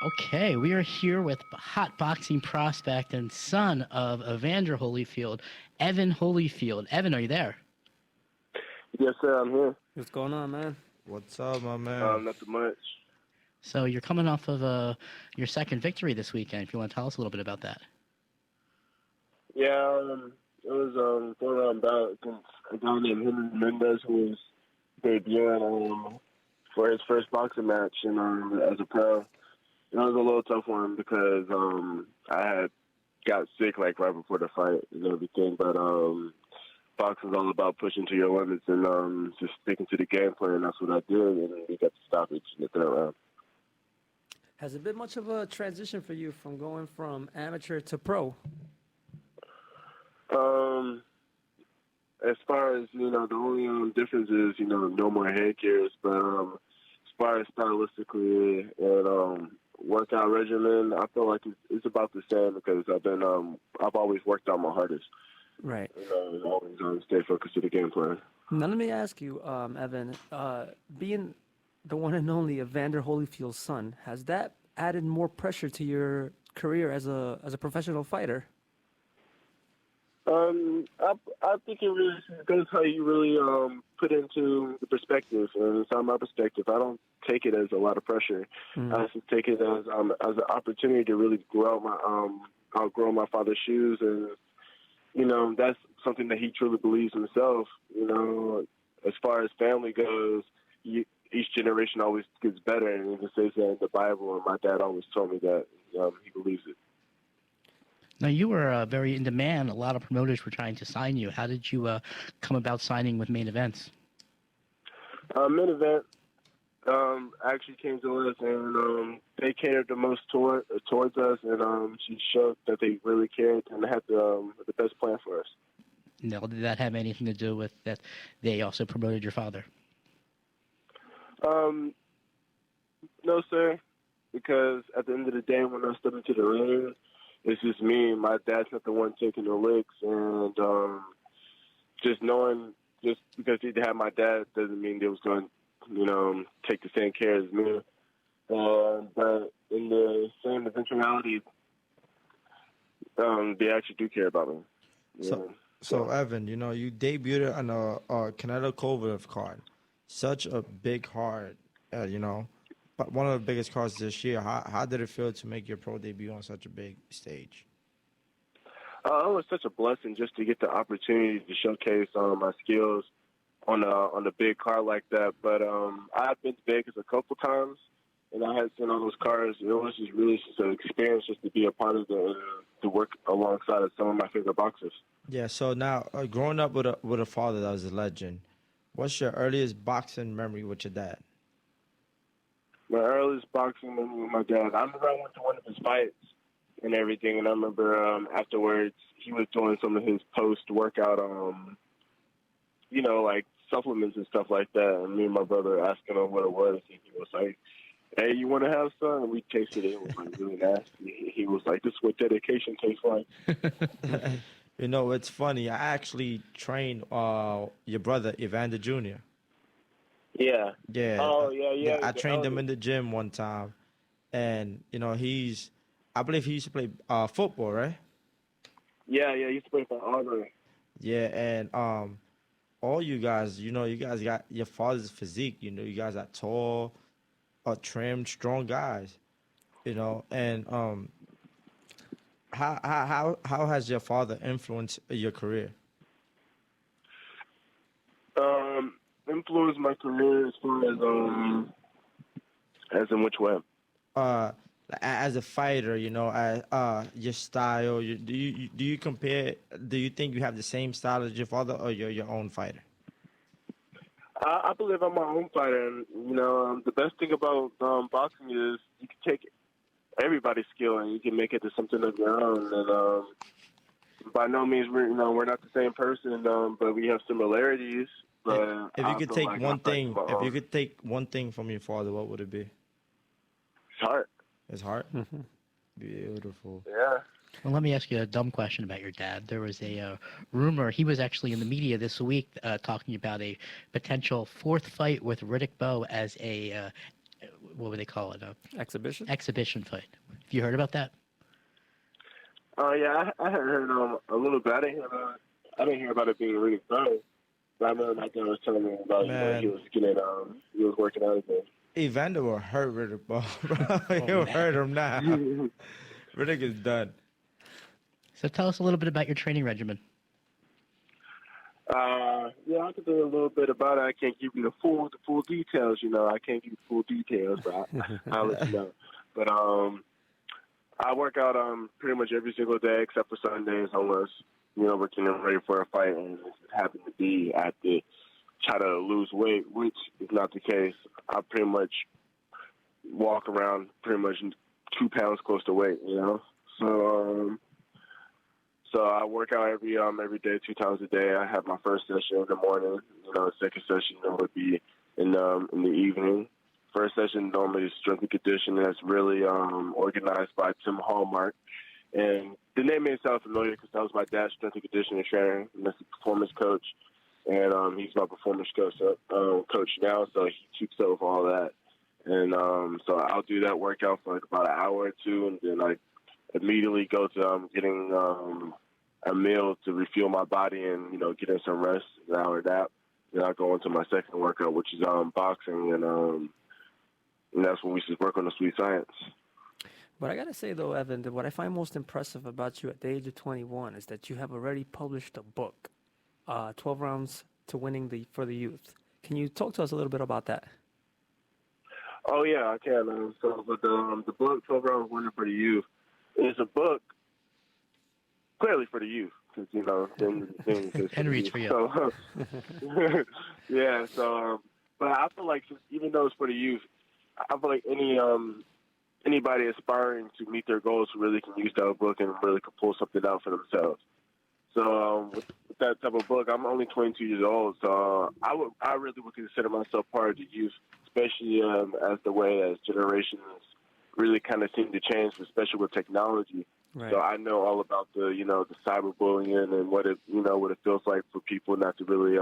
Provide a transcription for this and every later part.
Okay, we are here with hot boxing prospect and son of Evander Holyfield, Evan Holyfield. Evan, are you there? Yes, sir. I'm here. What's going on, man? What's up, my man? Nothing much. So you're coming off of your second victory this weekend. If you want to tell us a little bit about that. Yeah, it was 4 round bout against a guy named Henry Mendez who was debuting for his first boxing match and as a pro. It was a little tough for him because I had got sick like right before the fight and everything. But boxing's all about pushing to your limits and just sticking to the game plan. That's what I did, and we got the stoppage in the third round. Has it been much of a transition for you from going from amateur to pro? Um, as far as the only difference is no more head gears, but as far as stylistically and workout regimen, I feel like it's about the same because I've always worked out my hardest. Right. And always stay focused to the game plan. Now, let me ask you, Evan, being the one and only Evander Holyfield's son, has that added more pressure to your career as a professional fighter? I think it really depends how you really put into the perspective. And inside my perspective, I don't take it as a lot of pressure. I just take it as an opportunity to really outgrow my father's shoes, and that's something that he truly believes himself. As far as family goes, each generation always gets better, and it says that in the Bible. And my dad always told me that he believes it. Now you were very in demand. A lot of promoters were trying to sign you. How did you come about signing with Main Events? Main Event actually came to us, and they catered the most towards us, and she showed that they really cared and had the best plan for us. Now, did that have anything to do with that they also promoted your father? No, sir, because at the end of the day, when I step into the ring, it's just me. My dad's not the one taking the licks, and just because he had my dad doesn't mean they was going to, take the same care as me. But in the same eventuality, they actually do care about me. So Evan, you debuted on a Canelo Kovalev card, such a big card, but one of the biggest cards this year. How did it feel to make your pro debut on such a big stage? It was such a blessing just to get the opportunity to showcase my skills on a big card like that. But I've been to Vegas a couple times, and I had seen all those cars. It was just really just an experience just to be a part of to work alongside of some of my favorite boxers. Yeah. So now, growing up with a father that was a legend, what's your earliest boxing memory with your dad? My earliest boxing memory with my dad, I remember I went to one of his fights and everything, and I remember afterwards he was doing some of his post-workout, like supplements and stuff like that. And me and my brother asking him what it was, and he was like, "Hey, you want to have some?" And we tasted it. It was like really nasty. He was like, "This is what dedication tastes like." It's funny. I actually trained your brother Evander Jr. Yeah. Yeah. Oh, yeah, Yeah. yeah. I The trained him elder. in the gym one time, and I believe he used to play football, right? Yeah, yeah. He used to play for Auburn. Yeah, and all you guys, you guys got your father's physique. You guys are tall, trim, strong guys. And how has your father influenced your career? Um, Influenced my career as far as in which way? Uh, as a fighter, your style. Do you compare? Do you think you have the same style as your father, or you're your own fighter? I believe I'm my own fighter, and the best thing about boxing is you can take everybody's skill and you can make it to something of your own. And by no means we're not the same person, but we have similarities. If, But if you I could feel take like I one fight thing, for my if own. you could take one thing from your father, what would it be? Heart. His heart. Mhm. Beautiful. Yeah. Well, let me ask you a dumb question about your dad. There was a rumor he was actually in the media this week talking about a potential fourth fight with Riddick Bowe as a what would they call it? Exhibition? Exhibition fight. Have you heard about that? Yeah, I had heard a little bit. I didn't hear about it being really fun. But I remember my dad was telling me about he Man, was he was working out again. Evander will hurt Riddick, bro. He'll man. hurt him now. Riddick is done. So tell us a little bit about your training regimen. Yeah, I can do a little bit about it. I can't give you the full details. I can't give you full details, but I'll let you know. But I work out pretty much every single day except for Sundays, unless we're getting ready for a fight and it happens to be I have to try to lose weight, which is not the case. I pretty much walk around pretty much 2 pounds close to weight, So I work out every day, 2 times a day. I have my first session in the morning. The second session would be in the evening. First session normally is strength and conditioning. That's really organized by Tim Hallmark. And the name may sound familiar because that was my dad's strength and conditioning trainer. And that's a performance coach. And he's my performance coach now, so he keeps up with all that. And so I'll do that workout for like about an hour or two, and then I immediately go to getting a meal to refuel my body and, getting some rest, an hour nap. Then I go into my second workout, which is boxing, and that's when we should work on the sweet science. But I gotta say though, Evan, that what I find most impressive about you at the age of 21 is that you have already published a book, 12 Rounds to Winning for the Youth. Can you talk to us a little bit about that? Oh yeah, I can. So, but the book 12 Rounds Winning for the Youth is a book clearly for the youth, because And reach for you. So, yeah. So, but I feel like even though it's for the youth, I feel like anybody aspiring to meet their goals really can use that book and really can pull something out for themselves. So with that type of book, I'm only 22 years old, so I really would consider myself part of the youth, especially as the way as generations really kind of seem to change, especially with technology. Right. So I know all about the cyberbullying and what it feels like for people not to really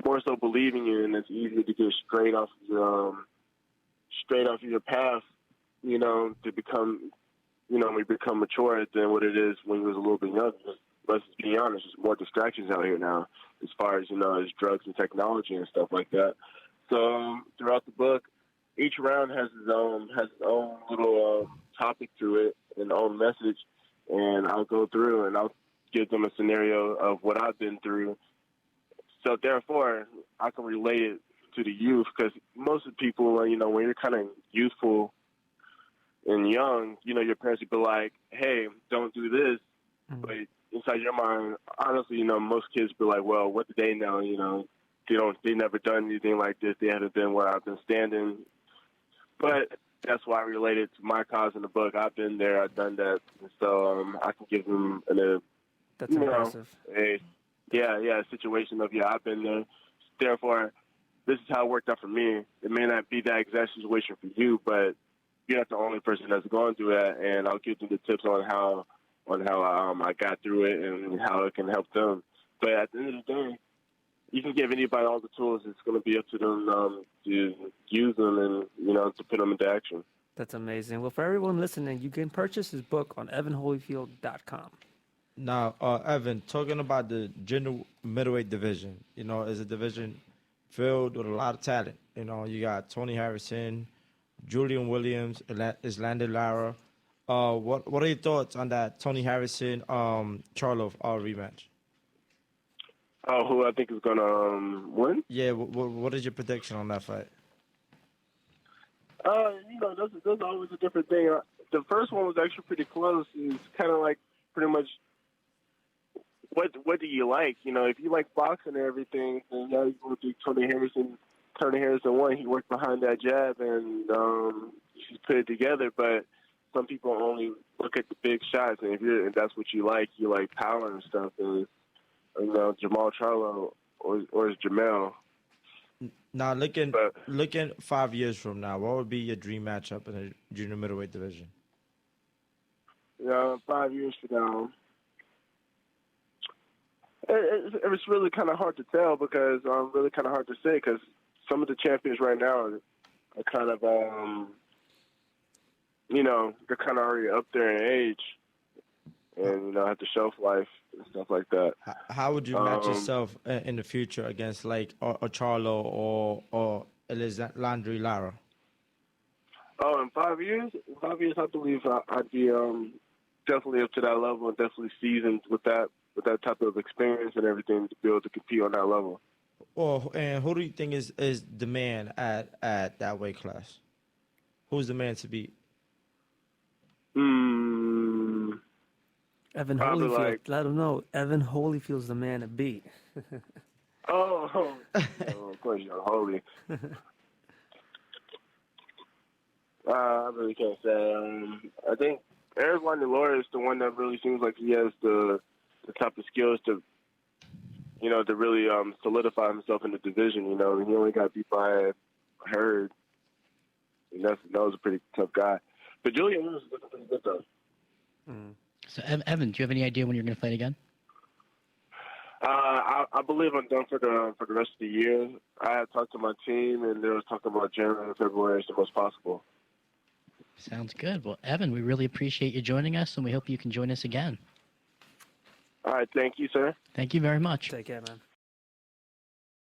more so believe in you, and it's easier to get straight off your path, to become, when you become mature than what it is when you was a little bit younger. Let's be honest, there's more distractions out here now as far as, as drugs and technology and stuff like that. So throughout the book, each round has its own little topic to it and own message, and I'll go through and I'll give them a scenario of what I've been through. So therefore, I can relate it to the youth, because most of the people, when you're kind of youthful and young, your parents would be like, "Hey, don't do this," but inside your mind, honestly, most kids be like, "Well, what do they know? They never done anything like this. They haven't been where I've been standing." But that's why I related to my cause in the book. I've been there, I've done that, so I can give them That's impressive. a situation of I've been there. Therefore, this is how it worked out for me. It may not be that exact situation for you, but you're not the only person that's going through that, and I'll give them the tips on how I got through it and how it can help them. But at the end of the day, you can give anybody all the tools. It's going to be up to them to use them and, to put them into action. That's amazing. Well, for everyone listening, you can purchase his book on evanholyfield.com. Now, Evan, talking about the junior middleweight division, is a division filled with a lot of talent. You got Tony Harrison, Julian Williams, Islander Lara. What are your thoughts on that Tony Harrison, Charlo rematch? Oh, who I think is going to win? Yeah, what is your prediction on that fight? That's always a different thing. The first one was actually pretty close. It's kind of like pretty much what do you like? If you like boxing and everything, then you go do Tony Harrison. Tony Harrison won. He worked behind that jab and he put it together. But some people only look at the big shots, and if that's what you like power and stuff. And Jamal Charlo or Jamel. Now, looking 5 years from now, what would be your dream matchup in the junior middleweight division? 5 years from now, it's really kind of hard to tell, because really kind of hard to say, because some of the champions right now are kind of they're kind of already up there in age, and have the shelf life and stuff like that. How would you match yourself in the future against like a Charlo or Landry Lara? Oh, in 5 years? In 5 years, I believe I'd be definitely up to that level and definitely seasoned with that type of experience and everything to be able to compete on that level. Well, and who do you think is the man at that weight class? Who's the man to beat? Evan Probably Holyfield. Let him know. Evan Holyfield's the man to beat. Oh, of course, you're Holy. I really can't say. I think Eric Wandelora is the one that really seems like he has the type of skills to, to really solidify himself in the division. He only got beat by Hurd, and that was a pretty tough guy. But Julian Lewis is looking pretty good though. So, Evan, do you have any idea when you're going to fight again? I believe I'm done for the rest of the year. I had talked to my team, and they were talking about January and February as the most possible. Sounds good. Well, Evan, we really appreciate you joining us, and we hope you can join us again. All right, thank you, sir. Thank you very much. Take care, man.